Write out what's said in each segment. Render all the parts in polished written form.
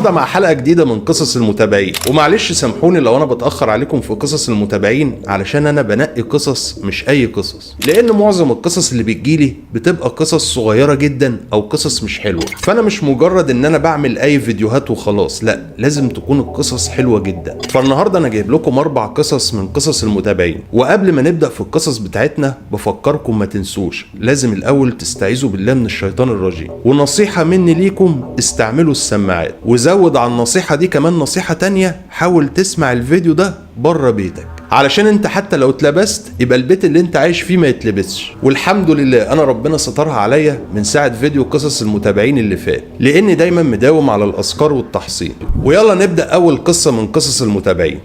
النهارده مع حلقه جديده من قصص المتابعين. ومعلش سامحوني لو انا بتاخر عليكم في قصص المتابعين، علشان انا بنقي قصص مش اي قصص، لان معظم القصص اللي بتجيلي بتبقى قصص صغيره جدا او قصص مش حلوه. فانا مش مجرد ان انا بعمل اي فيديوهات وخلاص، لا، لازم تكون القصص حلوه جدا. فالنهارده انا جايب لكم 4 قصص من قصص المتابعين. وقبل ما نبدا في القصص بتاعتنا بفكركم ما تنسوش لازم الاول تستعيذوا بالله من الشيطان الرجيم. ونصيحه مني ليكم، استعملوا السماعات. وزود على النصيحه دي كمان نصيحه تانية، حاول تسمع الفيديو ده بره بيتك، علشان انت حتى لو اتلبست يبقى البيت اللي انت عايش فيه ما يتلبسش. والحمد لله انا ربنا سترها عليا من ساعه فيديو قصص المتابعين اللي فات، لاني دايما مداوم على الاذكار والتحصين. ويلا نبدا اول قصه من قصص المتابعين.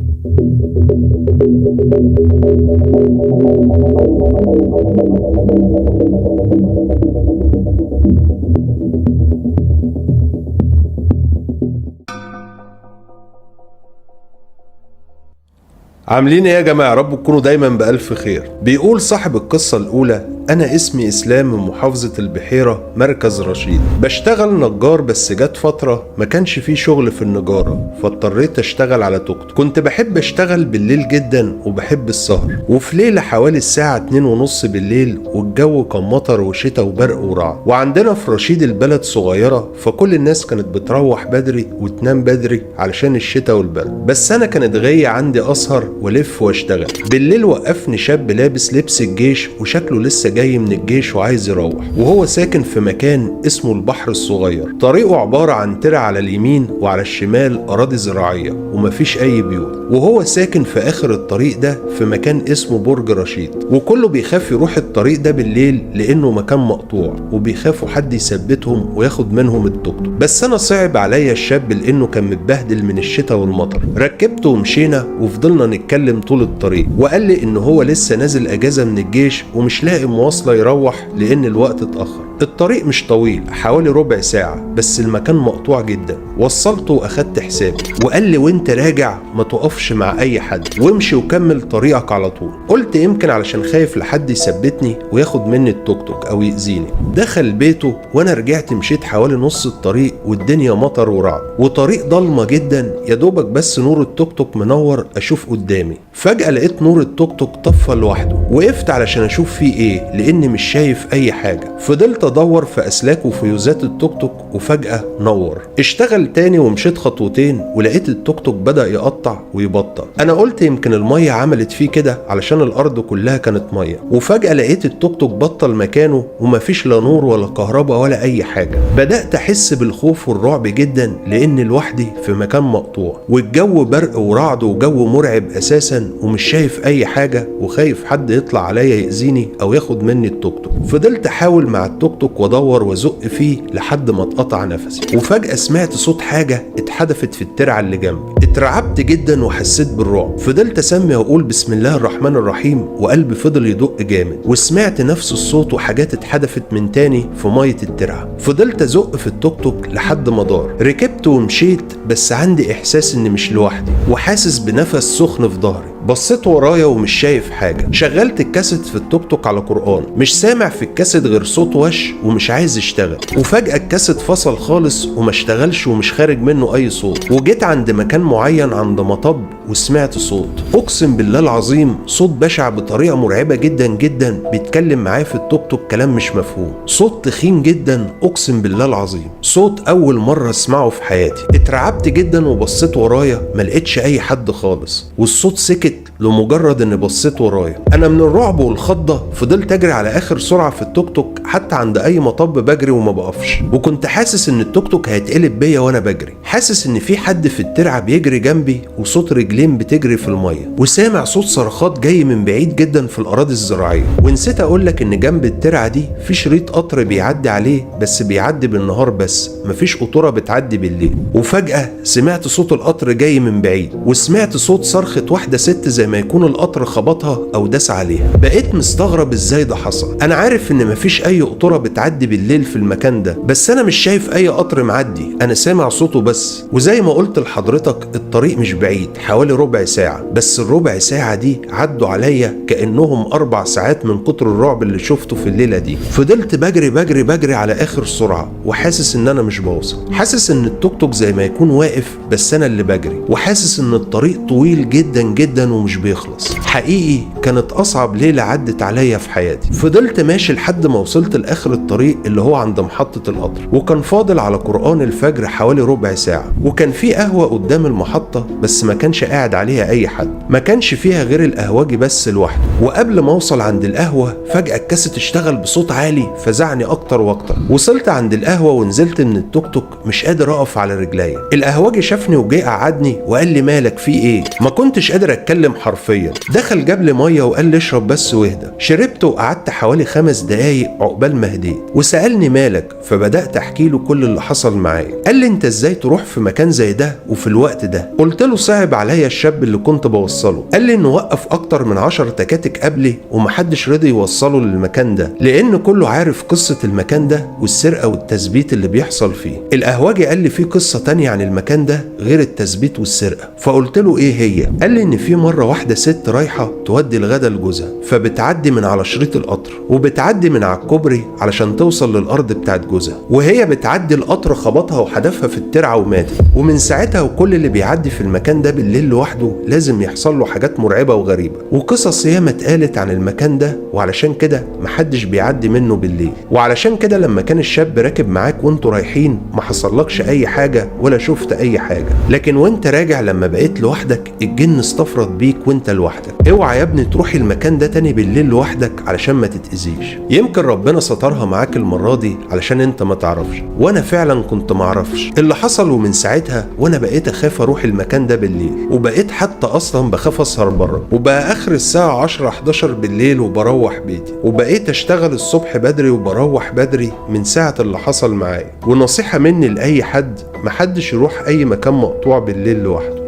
عاملين ايه يا جماعه؟ رب تكونوا دايما بألف خير. بيقول صاحب القصه الاولى: انا اسمي اسلام من محافظه البحيره، مركز رشيد. بشتغل نجار، بس جت فتره ما كانش فيه شغل في النجاره، فاضطريت اشتغل على توك توك. كنت بحب اشتغل بالليل جدا وبحب السهر. وفي ليله حوالي الساعه 2:30 بالليل، والجو كان مطر وشتاء وبرق ورعد، وعندنا في رشيد البلد صغيره، فكل الناس كانت بتروح بدري وتنام بدري علشان الشتاء والبرد. بس انا كانت غايه عندي اسهر والف واشتغل. بالليل وقفني شاب لابس لبس الجيش، وشكله لسه جاي من الجيش وعايز يروح، وهو ساكن في مكان اسمه البحر الصغير. طريقه عبارة عن ترع على اليمين وعلى الشمال أراضي زراعية ومفيش أي بيوت، وهو ساكن في آخر الطريق ده في مكان اسمه برج رشيد. وكله بيخاف يروح الطريق ده بالليل لأنه مكان مقطوع، وبيخافوا حد يثبتهم وياخد منهم التوك توك. بس أنا صعب عليا الشاب لأنه كان متبهدل من الشتاء والمطر. ركبته ومشينا وفضلنا نتكلم طول الطريق، وقال لي إن هو لسه نازل أجازة من الجيش ومش لاقي مواصلة يروح لأن الوقت اتأخر. الطريق مش طويل، حوالي ربع ساعة، بس المكان مقطوع جدا. وصلته واخدت حسابي، وقال لي وانت راجع ما تقفش مع اي حد، وامشي وكمل طريقك على طول. قلت يمكن علشان خايف لحد يثبتني وياخد مني التوك توك او يأذيني. دخل بيته وانا رجعت مشيت حوالي نص الطريق، والدنيا مطر ورعد، وطريق ضلمة جدا، يا دوبك بس نور التوك توك منور اشوف قدامي. فجأة لقيت نور التوك توك طفى لوحده. وقفت علشان اشوف فيه ايه لاني مش شايف اي حاجة. فضلت ادور في اسلاك وفيوزات التوك توك، وفجأة نور. اشتغل تاني ومشيت خطوتين، ولقيت التوك توك بدأ يقطع ويبطل. انا قلت يمكن المية عملت فيه كده علشان الارض كلها كانت مية. وفجأة لقيت التوك توك بطل مكانه، ومفيش لا نور ولا كهرباء ولا اي حاجة. بدأت احس بالخوف والرعب جدا لاني لوحدي في مكان مقطوع، والجو برق ورعد وجو مرعب اساسا، ومش شايف اي حاجة، وخايف حد يطلع عليا يأذيني او ياخد مني التوك توك. فضلت احاول مع التوك توك وادور وازق فيه لحد ما اتقطع نفسي. وفجأة سمعت صوت حاجة اتحدفت في الترعة اللي جنبي. اترعبت جدا وحسيت بالرعب. فضلت اسمي واقول بسم الله الرحمن الرحيم، وقلبي فضل يدق جامد. وسمعت نفس الصوت وحاجات اتحدفت من تاني في مية الترعة. فضلت ازق في التوك توك لحد ما دار. ركبت ومشيت، بس عندي احساس اني مش لوحدي، وحاسس بنفس سخن في ظهري. بصيت ورايا ومش شايف حاجة. شغلت الكاسيت في التوك توك على قرآن، مش سامع في الكاسيت غير صوت وش ومش عايز يشتغل. وفجأة الكاسيت فصل خالص وما اشتغلش ومش خارج منه أي صوت. وجيت عند مكان معين عند مطب وسمعت صوت، أقسم بالله العظيم صوت بشع بطريقة مرعبة جدا جدا، بيتكلم معايا في التوك توك كلام مش مفهوم. صوت تخين جدا، أقسم بالله العظيم صوت أول مرة أسمعه في حياتي. اترعبت جدا وبصيت ورايا ما لقيتش أي حد خالص، والصوت سكت لمجرد اني بصيت ورايا. انا من الرعب والخضه فضلت اجري على اخر سرعه في التوك توك، حتى عند اي مطب بجري وما بقفش. وكنت حاسس ان التوك توك هيتقلب بيا وانا بجري، حاسس ان في حد في الترعه بيجري جنبي، وصوت رجلين بتجري في الميه، وسامع صوت صرخات جاي من بعيد جدا في الاراضي الزراعيه. ونسيت اقول لك ان جنب الترعه دي في شريط قطر بيعدي عليه، بس بيعدي بالنهار بس، مفيش قطوره بتعدي بالليل. وفجاه سمعت صوت القطر جاي من بعيد، وسمعت صوت صرخه واحده ست حسيت زي ما يكون القطر خبطها او داس عليها. بقيت مستغرب ازاي ده حصل. انا عارف ان مفيش اي قطوره بتعدي بالليل في المكان ده، بس انا مش شايف اي قطر معدي، انا سامع صوته بس. وزي ما قلت لحضرتك الطريق مش بعيد، حوالي ربع ساعه، بس الربع ساعه دي عدوا عليا كانهم 4 ساعات من كتر الرعب اللي شفته في الليله دي. فضلت بجري على اخر سرعه، وحاسس ان انا مش بوصل، حاسس ان التوك توك زي ما يكون واقف بس انا اللي بجري، وحاسس ان الطريق طويل جدا جدا ومش بيخلص. حقيقي كانت اصعب ليله عدت عليا في حياتي. فضلت ماشي لحد ما وصلت لاخر الطريق اللي هو عند محطه القطر، وكان فاضل على قرآن الفجر حوالي ربع ساعه، وكان في قهوه قدام المحطه بس ما كانش قاعد عليها اي حد، ما كانش فيها غير القهوجي بس لوحده. وقبل ما اوصل عند القهوه فجاه الكاسيت اشتغل بصوت عالي فزعني اكتر واكتر. وصلت عند القهوه ونزلت من التوك توك مش قادر اقف على رجليا. القهوجي شافني وجه قعدني وقال لي مالك في ايه؟ ما كنتش قادر اتكلم حرفيا. دخل جاب لي ميه وقال لي اشرب بس واهدى. شربت وقعدت حوالي 5 دقايق عقبال ما هديت، وسالني مالك، فبدات احكي له كل اللي حصل معايا. قال لي انت ازاي تروح في مكان زي ده وفي الوقت ده؟ قلت له صعب عليا الشاب اللي كنت بوصله. قال لي انه وقف اكتر من 10 تكاتك قبلي ومحدش رضي يوصله للمكان ده، لان كله عارف قصه المكان ده والسرقه والتثبيت اللي بيحصل فيه. القهوجي قال لي في قصه تانية عن المكان ده غير التثبيت والسرقه. فقلت له ايه هي؟ قال لي ان في مره واحده ست رايحه تودي الغدا لجوزها، فبتعدي من على شريط القطر وبتعدي من على الكوبري علشان توصل للارض بتاعت جوزها، وهي بتعدي القطر خبطها وحدفها في الترعه وماتت. ومن ساعتها وكل اللي بيعدي في المكان ده بالليل لوحده لازم يحصل له حاجات مرعبه وغريبه، وقصص ياما اتقالت عن المكان ده، وعلشان كده محدش بيعدي منه بالليل. وعلشان كده لما كان الشاب راكب معاك وانتوا رايحين ما حصلكش اي حاجه ولا شفت اي حاجه، لكن وانت راجع لما بقيت لوحدك الجن استفرد بيك وانت لوحدك. اوعى يا ابني تروح المكان ده تاني بالليل لوحدك علشان ما تتأذيش. يمكن ربنا سترها معاك المره دي علشان انت ما تعرفش، وانا فعلا كنت ما اعرفش اللي حصل. ومن ساعتها وانا بقيت اخاف اروح المكان ده بالليل، وبقيت حتى اصلا بخاف اسهر بره، وبقى اخر الساعه 10 11 بالليل وبروح بيتي، وبقيت اشتغل الصبح بدري وبروح بدري من ساعه اللي حصل معايا. ونصيحه مني لاي حد، محدش يروح اي مكان مقطوع بالليل لوحده.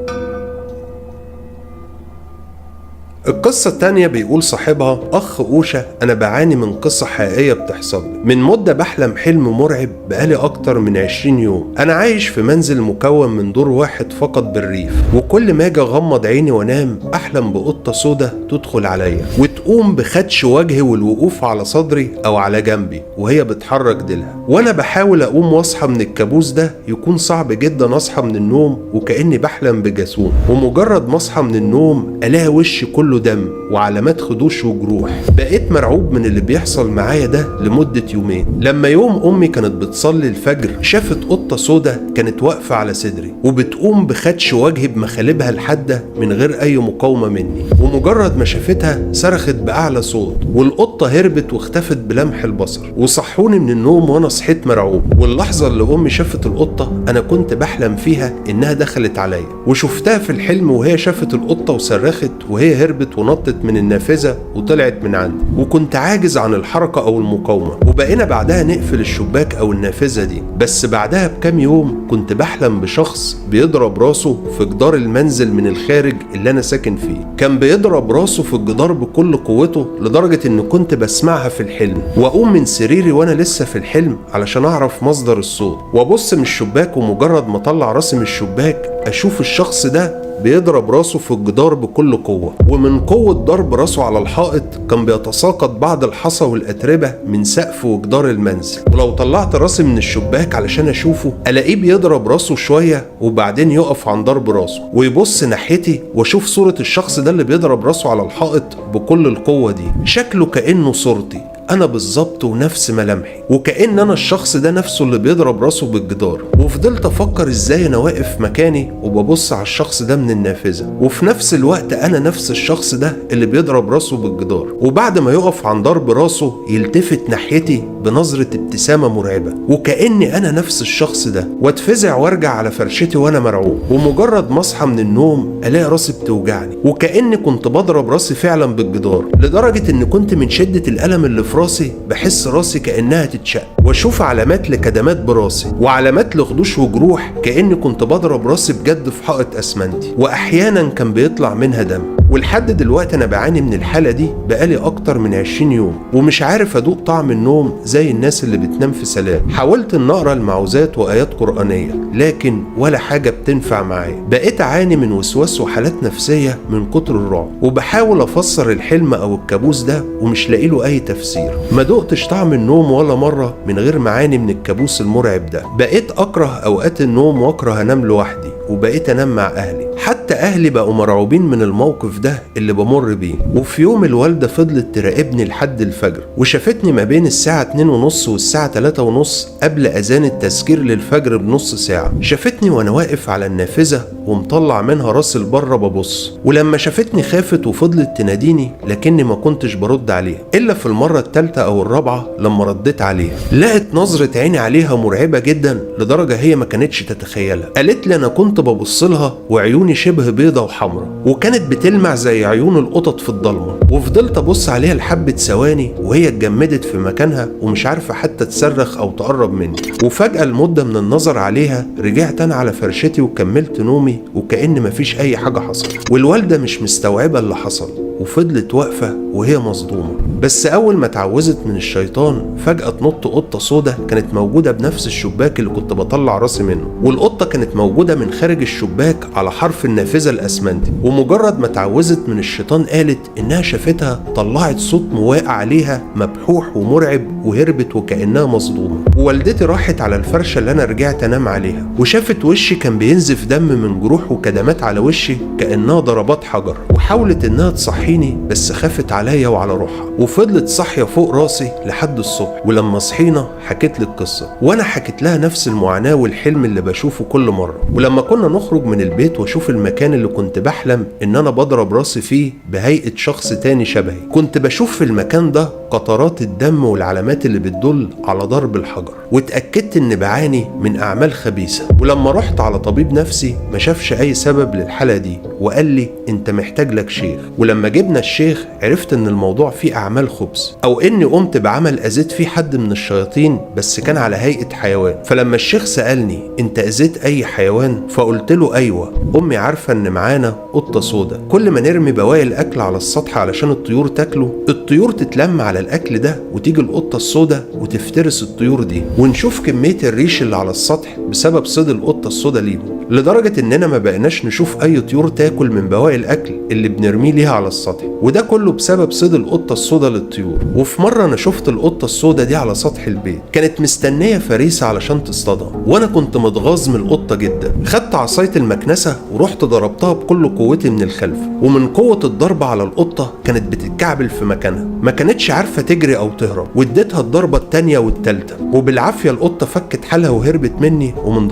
القصة التانية بيقول صاحبها: أخ أوشا، أنا بعاني من قصة حقيقية بتحصل لي. من مدة بحلم حلم مرعب بقالي أكتر من 20 يوم. أنا عايش في منزل مكون من دور واحد فقط بالريف، وكل ما أجي أغمض عيني وأنام أحلم بقطة سودة تدخل عليا وتقوم بخدش وجهي والوقوف على صدري أو على جنبي وهي بتحرك ديلها. وأنا بحاول أقوم وأصحى من الكابوس ده يكون صعب جدا أصحى من النوم وكأني بحلم بجاسوم، ومجرد ما أصحى من النوم ألاقي وشي كله دم وعلامات خدوش وجروح. بقيت مرعوب من اللي بيحصل معايا ده لمدة يومين. لما يوم أمي كانت بتصلي الفجر شافت قطة سودة كانت واقفة على صدري وبتقوم بخدش وجهي بمخالبها الحادة من غير أي مقاومة مني، ومجرد ما شافتها صرخت بأعلى صوت، والقطة هربت واختفت بلمح البصر. وصحوني من النوم وأنا صحيت مرعوب. واللحظة اللي أمي شافت القطة أنا كنت بحلم فيها إنها دخلت عليا، وشفتها في الحلم وهي شافت القطة وصرخت وهي هربت ونطت من النافذة وطلعت من عندي، وكنت عاجز عن الحركة أو المقاومة. وبقينا بعدها نقفل الشباك أو النافذة دي. بس بعدها بكام يوم كنت بحلم بشخص بيضرب راسه في جدار المنزل من الخارج اللي أنا ساكن فيه. كان بيضرب راسه في الجدار بكل قوته لدرجة إن كنت بسمعها في الحلم، وأقوم من سريري وأنا لسه في الحلم علشان أعرف مصدر الصوت، وأبص من الشباك، ومجرد ما أطلع راسي من الشباك أشوف الشخص ده بيضرب راسه في الجدار بكل قوة، ومن قوة ضرب راسه على الحائط كان بيتساقط بعض الحصى والأتربة من سقف وجدار المنزل. ولو طلعت راسي من الشباك علشان أشوفه ألاقيه بيضرب راسه شوية وبعدين يقف عن ضرب راسه ويبص ناحيتي، وأشوف صورة الشخص ده اللي بيضرب راسه على الحائط بكل القوة دي. شكله كأنه صورتي أنا بالظبط ونفس ملامحي، وكأن أنا الشخص ده نفسه اللي بيضرب راسه بالجدار. وفضلت أفكر إزاي أنا واقف مكاني وببص على الشخص ده من النافذة، وفي نفس الوقت أنا نفس الشخص ده اللي بيضرب راسه بالجدار. وبعد ما يقف عن ضرب راسه يلتفت ناحيتي بنظرة ابتسامة مرعبة وكأني أنا نفس الشخص ده، واتفزع وارجع على فرشتي وأنا مرعوب. ومجرد ما أصحى من النوم ألاقي راسي بتوجعني وكأني كنت بضرب راسي فعلا بالجدار، لدرجة إن كنت من شدة الألم اللي في راسي بحس راسي كأنها تتشق، واشوف علامات لكدمات براسي وعلامات لخدوش وجروح كأني كنت بضرب راسي بجد في حائط اسمنتي، واحيانا كان بيطلع منها دم. ولحد دلوقتي انا بعاني من الحالة دي بقالي اكتر من 20 يوم، ومش عارف ادوق طعم النوم زي الناس اللي بتنام في سلام. حاولت ان اقرا المعوذات وايات قرآنية لكن ولا حاجة بتنفع معايا. بقيت اعاني من وسواس وحالات نفسية من كتر الرعب، وبحاول افسر الحلم او الكابوس ده ومش لاقي له اي تفسير. ما دقتش طعم النوم ولا مرة من غير ما اعاني من الكابوس المرعب ده. بقيت اكره اوقات النوم واكره انام لوحدي، وبقيت انام مع اهلي. حتى اهلي بقوا مرعوبين من الموقف ده اللي بمر بيه. وفي يوم الوالدة فضلت تراقبني لحد الفجر، وشافتني ما بين الساعة 2:30 والساعة 3:30 قبل اذان التذكير للفجر بنص ساعة. شافتني وانا واقف على النافذة ومطلع منها راسي لبره ببص، ولما شافتني خافت وفضلت تناديني لكني ما كنتش برد عليها الا في المرة الثالثة او الرابعة. لما رديت عليها لقت نظرة عيني عليها مرعبة جدا لدرجة هي ما كانتش تتخيلها. قالت لي انا كنت ببص لها وعيوني شبه بيضة وحمرة، وكانت بتلمع زي عيون القطط في الضلمة. وفضلت ابص عليها لحبة ثواني وهي اتجمدت في مكانها ومش عارفة حتى تصرخ او تقرب مني. وفجأة المدة من النظر عليها رجعت انا على فرشتي وكملت نومي وكأن مفيش اي حاجة حصلت. والوالدة مش مستوعبة اللي حصل وفضلت واقفة وهي مصدومة. بس أول ما اتعوذت من الشيطان فجأة تنط قطة سودة كانت موجودة بنفس الشباك اللي كنت بطلع راسي منه، والقطة كانت موجودة من خارج الشباك على حرف النافذة الأسمنتي. ومجرد ما اتعوذت من الشيطان قالت إنها شافتها طلعت صوت مواقع عليها مبحوح ومرعب وهربت وكأنها مصدومة. ووالدتي راحت على الفرشة اللي أنا رجعت أنام عليها وشافت وشي كان بينزف دم من جروح وكدمات على وشي كأنها ضربات حجر، وحاولت إنها تصحيني بس خافت عليا وعلى روحها، وفضلت صاحية فوق راسي لحد الصبح. ولما صحينا حكيت لي القصة، وانا حكيت لها نفس المعاناة والحلم اللي بشوفه كل مرة. ولما كنا نخرج من البيت واشوف المكان اللي كنت بحلم ان انا بضرب راسي فيه بهيئة شخص تاني شبهي، كنت بشوف في المكان ده قطرات الدم والعلامات اللي بتدل على ضرب الحجر، واتأكدت ان بعاني من اعمال خبيثة. ولما رحت على طبيب نفسي ما شافش اي سبب للحالة دي وقال لي انت محتاج لك شيخ. ولما جبنا الشيخ عرفت ان الموضوع فيه اعمال خبث، او اني قمت بعمل اذيت فيه حد من الشياطين بس كان على هيئة حيوان. فلما الشيخ سألني انت اذيت اي حيوان فقلت له ايوه، امي عارفة ان معانا قطة سودا كل ما نرمي بواقي الاكل على السطح علشان الطيور تاكله، الطيور تتلم على الاكل ده وتيجي القطة السودا وتفترس الطيور دي، ونشوف كمية الريش اللي على السطح بسبب صيد القطة السودا ليهم، لدرجة اننا ما بقيناش نشوف اي طيور تاكل من بواقي الاكل اللي بنرميه ليها على السطح، وده كله بسبب صيد القطة السودا للطيور. وفي مرة انا شفت القطة السودا دي على سطح البيت كانت مستنية فريسة علشان تصطادها، وانا كنت متغاظ من القطة جدا. خدت عصاية المكنسة ورحت ضربتها بكل قوتي من الخلف، ومن قوة الضرب على القطة كانت بتتكعبل في مكانها، ما كانتش عارفة تجري او تهرب، واديتها الضربة التانية والتالتة، وبالعافية القطة فكت حالها وهربت مني ومن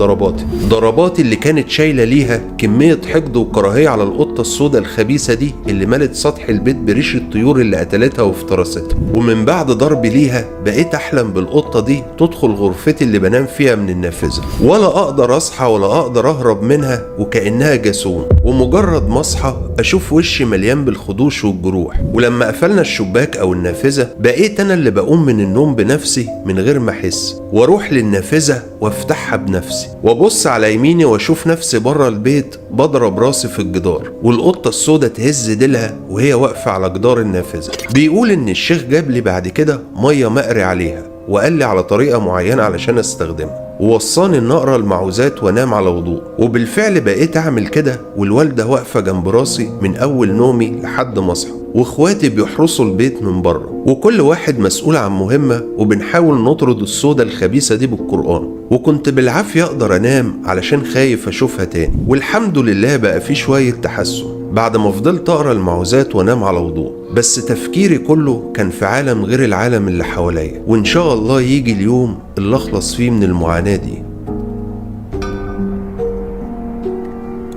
ضرباتي اللي كانت شايلة ليها كمية حقد وكراهية على القطة السودا الخبيثة دي اللي ملت سطح البيت بريش الطيور اللي قتلتها وافترستها. ومن بعد ضربي ليها بقيت احلم بالقطة دي تدخل غرفتي اللي بنام فيها من النافذة، ولا اقدر اصحى ولا اقدر اهرب منها وكأنها جاسون، ومجرد ما اصحى اشوف وشي مليان بالخدوش والجروح. ولما قفلنا الشباك او النافذة بقيت انا اللي بقوم من النوم بنفسي من غير ما احس، واروح للنافذة وافتحها بنفسي وابص على يميني واشوف نفسي بره البيت بضرب راسي في الجدار، والقطة السودا تهز ديلها وهي واقفة على جدار النافذة. بيقول ان الشيخ جاب لي بعد كده مية مقري عليها وقال لي على طريقة معينة علشان استخدمها، ووصاني ان اقرا المعوذات وانام على وضوء. وبالفعل بقيت اعمل كده، والوالدة واقفة جنب راسي من اول نومي لحد ما اصحى، واخواتي بيحرسوا البيت من بره، وكل واحد مسؤول عن مهمة، وبنحاول نطرد السودا الخبيثة دي بالقرآن. وكنت بالعافية اقدر انام علشان خايف اشوفها تاني، والحمد لله بقى في شوية تحسن بعد ما فضلت اقرا المعوذات وانام على وضوء. بس تفكيري كله كان في عالم غير العالم اللي حواليا، وان شاء الله يجي اليوم اللي اخلص فيه من المعاناة دي.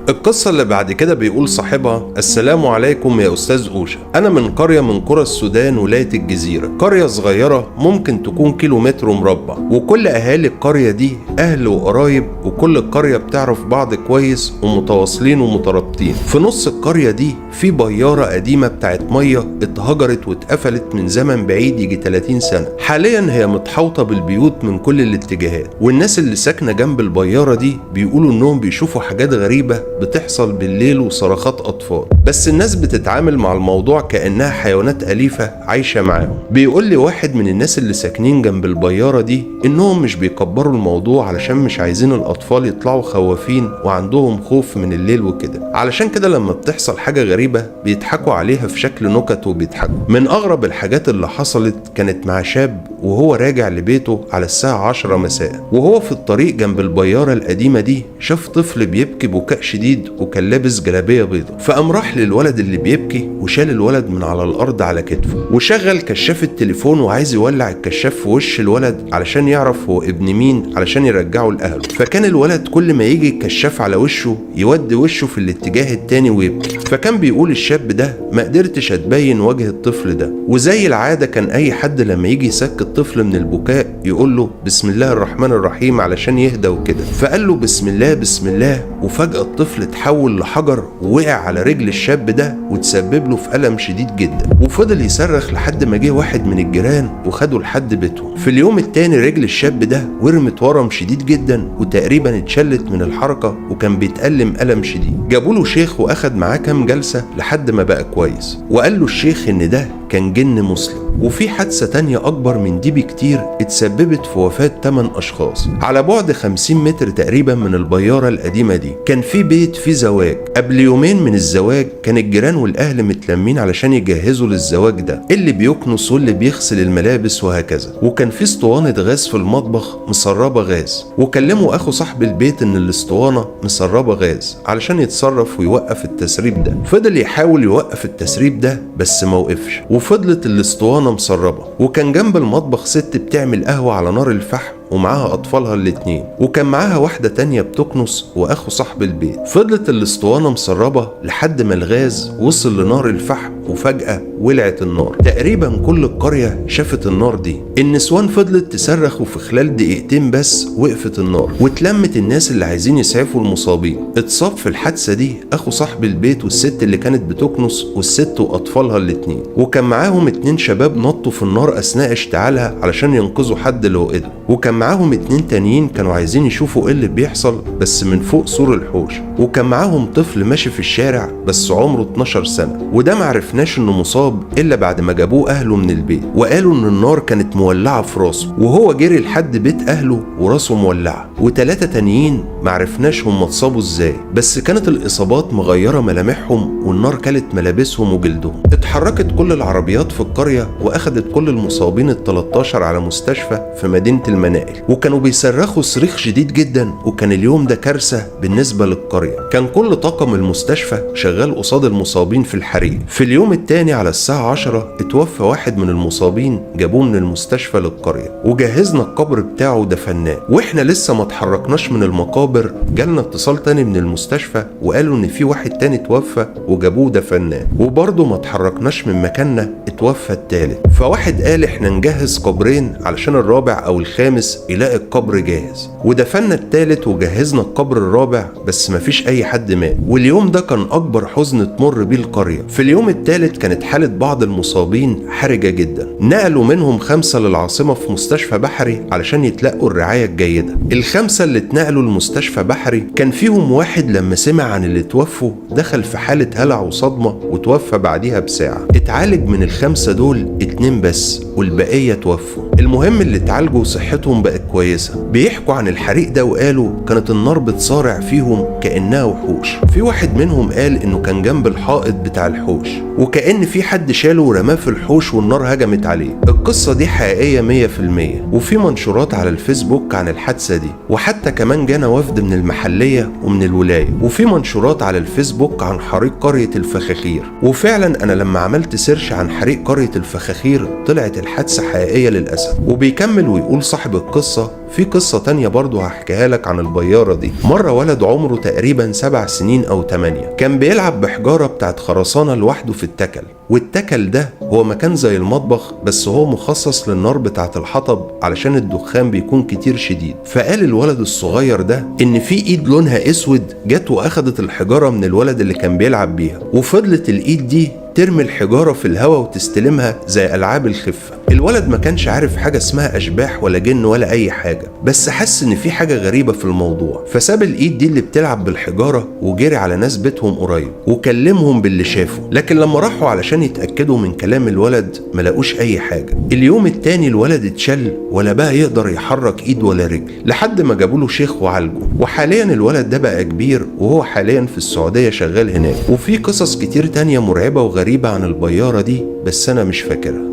القصة اللي بعد كده بيقول صاحبها: السلام عليكم يا أستاذ أوشا، أنا من قرية من قرى السودان ولاية الجزيرة، قرية صغيرة ممكن تكون كيلومتر مربع، وكل أهالي القرية دي أهل وقرايب، وكل القرية بتعرف بعض كويس ومتواصلين ومترابطين. في نص القرية دي في بيارة قديمة بتاعت مية اتهجرت واتقفلت من زمن بعيد يجي 30 سنة، حاليا هي متحوطة بالبيوت من كل الاتجاهات، والناس اللي ساكنة جنب البيارة دي بيقولوا إنهم بيشوفوا حاجات غريبة بتحصل بالليل وصرخات أطفال، بس الناس بتتعامل مع الموضوع كأنها حيوانات أليفة عايشة معاهم. بيقول لي واحد من الناس اللي ساكنين جنب البيارة دي إنهم مش بيكبروا الموضوع علشان مش عايزين الأطفال يطلعوا خوافين وعندهم خوف من الليل وكده، علشان كده لما بتحصل حاجة غريبة بيضحكوا عليها في شكل نكت وبيضحكوا. من أغرب الحاجات اللي حصلت كانت مع شاب وهو راجع لبيته على الساعة 10 مساء، وهو في الطريق جنب البيارة القديمة دي شاف طفل بيبكي بكاء شديد وكان لابس جلابية بيضة، فقام راح للولد اللي بيبكي وشال الولد من على الأرض على كتفه وشغل كشاف التليفون وعايز يولع الكشاف في وش الولد علشان يعرف هو ابن مين علشان يرجعه لأهله. فكان الولد كل ما يجي الكشاف على وشه يودي وشه في الاتجاه التاني ويبكي. فكان بيقول الشاب ده ما قدرتش اتبين وجه الطفل ده، وزي العادة كان أي حد لما يجي يسكت الطفل من البكاء يقول له بسم الله الرحمن الرحيم علشان يهدى وكده. فقال له بسم الله بسم الله، وفجأة الطفل اتحول لحجر ووقع على رجل الشاب ده وتسبب له في ألم شديد جدا، وفضل يصرخ لحد ما جه واحد من الجيران وخده لحد بيتهم. في اليوم التاني رجل الشاب ده ورمت ورم شديد جدا وتقريبا اتشلت من الحركة وكان بيتألم ألم شديد. جابوا له شيخ واخد معاه كام جلسة لحد ما بقى كويس، وقال له الشيخ ان ده كان جن مسلم. وفي حادثة تانية أكبر من دي بكتير اتسببت في وفاة 8 أشخاص على بعد 50 متر تقريبا من البيارة القديمة دي. كان في بيت فيه زواج، قبل يومين من الزواج كان الجيران والأهل متلمين علشان يجهزوا للزواج ده، اللي بيكنس واللي بيغسل الملابس وهكذا. وكان في اسطوانة غاز في المطبخ مسربة غاز، وكلموا أخو صاحب البيت إن الاسطوانة مسربة غاز علشان يتصرف ويوقف التسريب ده. فضل يحاول يوقف التسريب ده بس موقفش، وفضلت الاسطوانة مسربة. وكان جنب المطبخ ست بتعمل قهوة على نار الفحم ومعاها أطفالها الاتنين، وكان معاها واحدة تانية بتكنس وأخو صاحب البيت. فضلت الاسطوانة مسربة لحد ما الغاز وصل لنار الفحم وفجأة ولعت النار. تقريبا كل القرية شافت النار دي. النسوان فضلت تصرخ وفي خلال دقيقتين بس وقفت النار واتلمت الناس اللي عايزين يسعفوا المصابين. اتصاب في الحادثة دي أخو صاحب البيت والست اللي كانت بتكنس والست وأطفالها الاتنين، وكان معاهم 2 شباب نطوا في النار أثناء اشتعالها علشان ينقذوا حد لو قدروا، وكان معاهم 2 تانيين كانوا عايزين يشوفوا ايه اللي بيحصل بس من فوق سور الحوش، وكان معاهم طفل ماشي في الشارع بس عمره 12 سنة، وده معرفناش انه مصاب الا بعد ما جابوه اهله من البيت وقالوا ان النار كانت مولعة في راسه وهو جري لحد بيت اهله وراسه مولعة. و3 تانيين معرفناش هم اتصابوا ازاي، بس كانت الاصابات مغيرة ملامحهم والنار كلت ملابسهم وجلدهم. اتحركت كل العربيات في القرية واخدت كل المصابين ال13 على مستشفى في مدينة المنائل، وكانوا بيصرخوا صريخ شديد جدا. وكان اليوم ده كارثة بالنسبة للقرية، كان كل طاقم المستشفى شغال قصاد المصابين في الحريق. في اليوم التاني على الساعة 10 اتوفى واحد من المصابين، جابوه من المستشفى للقرية وجهزنا القبر بتاعه ودفناه. واحنا لسه ما اتحركناش من المقابر جالنا اتصال تاني من المستشفى وقالوا ان في واحد تاني اتوفى وجابوه ودفناه، وبرضه ما اتحركناش من مكاننا اتوفى التالت. فواحد قال احنا نجهز قبرين علشان الرابع او الخامس يلاقي القبر جاهز، ودفنا التالت وجهزنا القبر الرابع بس مفيش اي حد مات. واليوم ده كان اكبر حزن تمر بيه القرية. في اليوم التالت كانت حالة بعض المصابين حرجة جدا، نقلوا منهم 5 للعاصمة في مستشفى بحري علشان يتلقوا الرعاية الجيدة. ال5 اللي اتنقلوا لمستشفى بحري كان فيهم واحد لما سمع عن اللي توفوا دخل في حالة هلع وصدمة وتوفى بعديها بساعة. اتعالج من ال5 دول 2 بس والبقية توفوا. المهم اللي اتعالجوا صحتهم بقت كويسة. بيحكوا عن الحريق ده وقالوا كانت النار بتصارع فيهم كأنها وحوش. في واحد منهم قال انه كان جنب الحائط بتاع الحوش وكأن في حد شاله ورماه في الحوش والنار هجمت عليه. القصة دي حقيقية 100%، وفي منشورات على الفيسبوك عن الحادثة دي، وحتى كمان جانا وفد من المحلية ومن الولاية، وفي منشورات على الفيسبوك عن حريق قرية الفخاخير. وفعلا انا لما عملت سيرش عن حريق قرية الفخاخير طلعت الحادثة حقيقية للأسف. وبيكمل ويقول صاحب القصة في قصة تانية برضو هحكيها لك عن البيارة دي. مرة ولد عمره تقريبا 7 سنين أو 8 كان بيلعب بحجارة بتاعت خرسانة لوحده في التكل، والتكل ده هو مكان زي المطبخ بس هو مخصص للنار بتاعت الحطب علشان الدخان بيكون كتير شديد. فقال الولد الصغير ده إن في إيد لونها أسود جت وأخدت الحجارة من الولد اللي كان بيلعب بيها، وفضلت الإيد دي ترمي الحجارة في الهواء وتستلمها زي ألعاب الخفة. الولد ما كانش عارف حاجة اسمها أشباح ولا جن ولا أي حاجة، بس حس إن في حاجة غريبة في الموضوع، فساب الإيد دي اللي بتلعب بالحجارة وجري على ناس بيتهم قريب وكلمهم باللي شافه. لكن لما راحوا علشان يتأكدوا من كلام الولد ما لقوش أي حاجة. اليوم التاني الولد اتشل ولا بقى يقدر يحرك إيد ولا رجل، لحد ما جابوا له شيخ وعالجه. وحاليا الولد ده بقى كبير، وهو حاليا في السعودية شغال هناك. وفي قصص كتير تانية مرعبة وغريبة عن البيارة دي، بس أنا مش فاكرها.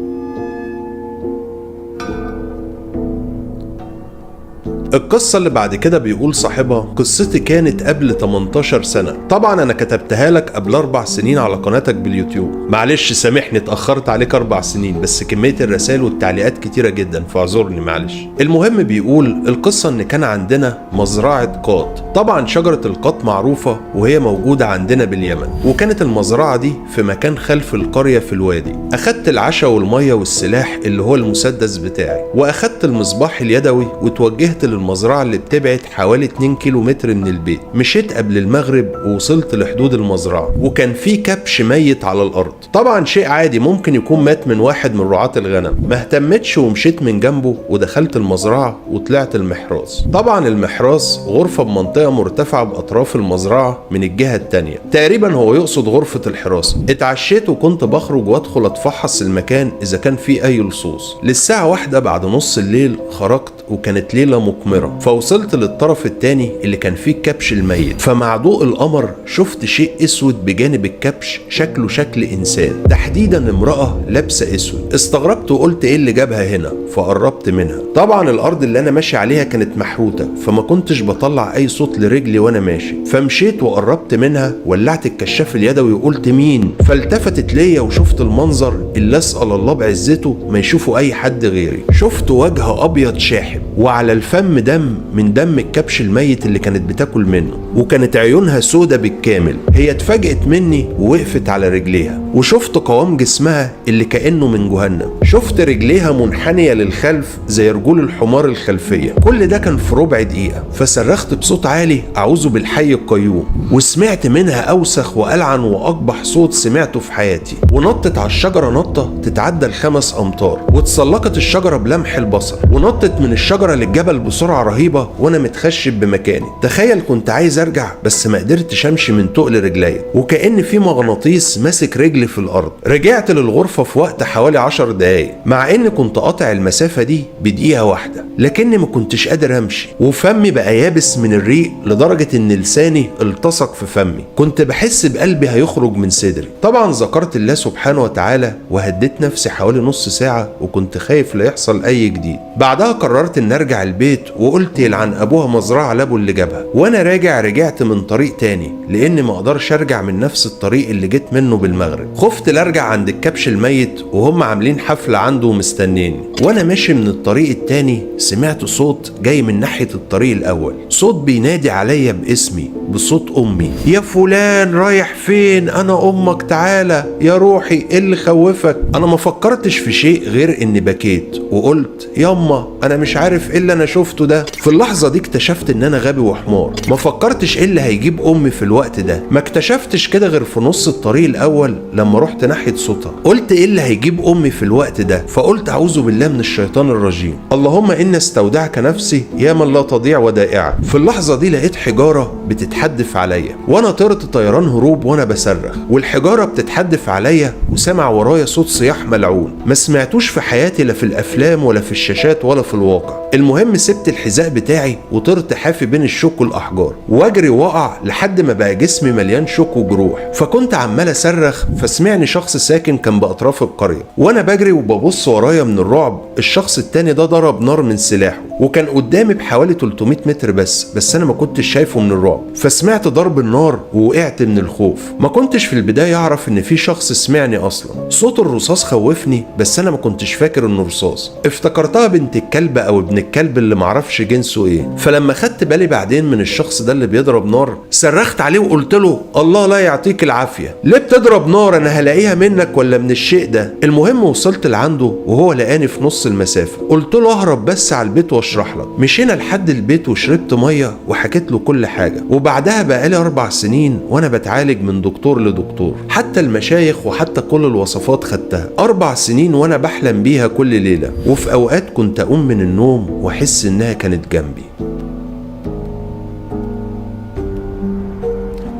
القصة اللي بعد كده بيقول صاحبها: قصتي كانت قبل 18 سنة. طبعا أنا كتبتها لك قبل 4 سنين على قناتك باليوتيوب، معلش سامحني اتأخرت عليك 4 سنين، بس كمية الرسائل والتعليقات كتيرة جدا فاعذرني معلش. المهم بيقول القصة إن كان عندنا مزرعة قاط. طبعا شجرة القاط معروفة وهي موجودة عندنا باليمن، وكانت المزرعة دي في مكان خلف القرية في الوادي. أخدت العشاء والمية والسلاح اللي هو المسدس بتاعي، وأخدت المصباح اليدوي وتوجهت المزرعة اللي بتبعد حوالي 2 كيلو متر من البيت. مشيت قبل المغرب ووصلت لحدود المزرعة، وكان في كبش ميت على الأرض. طبعا شيء عادي، ممكن يكون مات من واحد من رعاة الغنم. ما اهتمتش ومشيت من جنبه ودخلت المزرعة وطلعت المحراث. طبعا المحراث غرفة بمنطقة مرتفعة بأطراف المزرعة من الجهة التانية، تقريبا هو يقصد غرفة الحراسة. اتعشيت وكنت بخرج وادخل اتفحص المكان إذا كان فيه أي لصوص. للساعة 1 بعد نص الليل خرجت، وكانت ليلة مقمرة. فوصلت للطرف التاني اللي كان فيه الكبش الميت، فمع ضوء القمر شفت شيء اسود بجانب الكبش، شكله شكل انسان، تحديدا امرأة لابسة اسود. استغربت وقلت ايه اللي جابها هنا، فقربت منها. طبعا الارض اللي انا ماشي عليها كانت محروتة، فما كنتش بطلع اي صوت لرجلي وانا ماشي. فمشيت وقربت منها، ولعت الكشاف اليدوي وقلت مين، فالتفتت ليا وشفت المنظر اللي اسأل الله بعزته ما يشوفه اي حد غيري. شفت وجه ابيض شاحب، وعلى الفم دم من دم الكبش الميت اللي كانت بتاكل منه، وكانت عيونها سودة بالكامل. هي اتفاجئت مني ووقفت على رجليها، وشفت قوام جسمها اللي كأنه من جهنم. شفت رجليها منحنية للخلف زي رجول الحمار الخلفية. كل ده كان في ربع دقيقة. فصرخت بصوت عالي أعوذ بالحي القيوم، وسمعت منها أوسخ وألعن وأقبح صوت سمعته في حياتي. ونطت على الشجرة نطة تتعدى ال5 أمتار، واتسلقت الشجرة بلمح البصر، ونطت من الشجرة للجبل بسرعة رهيبة وانا متخشب بمكاني. تخيل كنت عايز ارجع بس ما قدرتش امشي من تقل رجلي، وكأن في مغناطيس ماسك رجلي في الارض. رجعت للغرفة في وقت حوالي 10 دقايق، مع اني كنت قاطع المسافة دي بدقيقة واحدة، لكني ما كنتش قادر امشي، وفمي بقى يابس من الريق لدرجة ان لساني التصق في فمي. كنت بحس بقلبي هيخرج من صدري. طبعا ذكرت الله سبحانه وتعالى وهديت نفسي حوالي نص ساعة، وكنت خايف لا يحصل اي جديد. بعدها قررت ان ارجع البيت، وقلت يلعن ابوها مزرعة لابو اللي جابها. وانا رجعت من طريق تاني، لاني ما اقدرش ارجع من نفس الطريق اللي جيت منه بالمغرب. خفت لارجع عند الكبش الميت وهم عاملين حفلة عنده ومستنيني. وانا ماشي من الطريق التاني سمعت صوت جاي من ناحية الطريق الاول، صوت بينادي عليا باسمي بصوت امي: يا فلان رايح فين، انا امك تعالى يا روحي، ايه اللي خوفك؟ انا ما فكرتش في شيء غير اني بكيت وقلت ياما انا مش عارف ايه اللي انا شفته ده. في اللحظة دي اكتشفت ان انا غبي وحمار، ما فكرتش ايه اللي هيجيب امي في الوقت ده. ما اكتشفتش كده غير في نص الطريق الاول لما رحت ناحية صوتها. قلت ايه اللي هيجيب امي في الوقت ده، فقلت اعوذ بالله من الشيطان الرجيم، اللهم اني استودعك نفسي يا من لا تضيع ودائعك. في اللحظة دي لقيت حجارة بتتحدف عليا، وانا طرت طيران هروب وانا بصرخ، والحجارة بتتحدف عليا، وسمع ورايا صوت صياح ملعون ما سمعتوش في حياتي، لا في الافلام ولا في الشاشات ولا في الواقع. المهم سبت الحذاء بتاعي وطرت حافي بين الشوك والاحجار، واجري واقع لحد ما بقى جسمي مليان شوك وجروح. فكنت عمال اصرخ، فسمعني شخص ساكن كان باطراف القريه، وانا بجري وببص ورايا من الرعب الشخص التاني ده ضرب نار من سلاحه، وكان قدامي بحوالي 300 متر بس انا ما كنتش شايفه من الرعب. فسمعت ضرب النار ووقعت من الخوف. ما كنتش في البدايه اعرف ان في شخص سمعني اصلا. صوت الرصاص خوفني، بس انا ما كنتش فاكر انه رصاص، افتكرتها بنت الكلب او وابن الكلب اللي معرفش جنسه ايه. فلما خدت بالي بعدين من الشخص ده اللي بيضرب نار، صرخت عليه وقلت له الله لا يعطيك العافيه، ليه بتضرب نار؟ انا هلاقيها منك ولا من الشيء ده؟ المهم وصلت لعنده وهو لقاني في نص المسافه. قلت له اهرب بس على البيت واشرح لك. مشينا لحد البيت وشربت ميه وحكيت له كل حاجه. وبعدها بقالي 4 سنين وانا بتعالج من دكتور لدكتور، حتى المشايخ وحتى كل الوصفات خدتها. 4 سنين وانا بحلم بيها كل ليله، وفي اوقات كنت اقوم من النوم واحس انها كانت جنبي.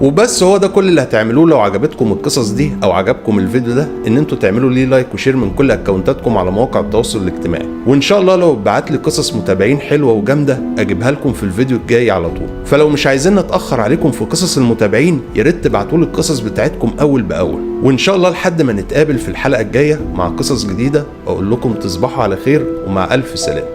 وبس هو ده كل اللي هتعملوه لو عجبتكم القصص دي او عجبكم الفيديو ده، ان انتوا تعملوا ليه لايك وشير من كل اكونتاتكم على مواقع التواصل الاجتماعي. وان شاء الله لو بعت لي قصص متابعين حلوه وجامده اجيبها لكم في الفيديو الجاي على طول. فلو مش عايزين نتاخر عليكم في قصص المتابعين، يا ريت تبعتوا لي القصص بتاعتكم اول باول. وان شاء الله لحد ما نتقابل في الحلقه الجايه مع قصص جديده، اقول لكم تصبحوا على خير ومع الف سلامه.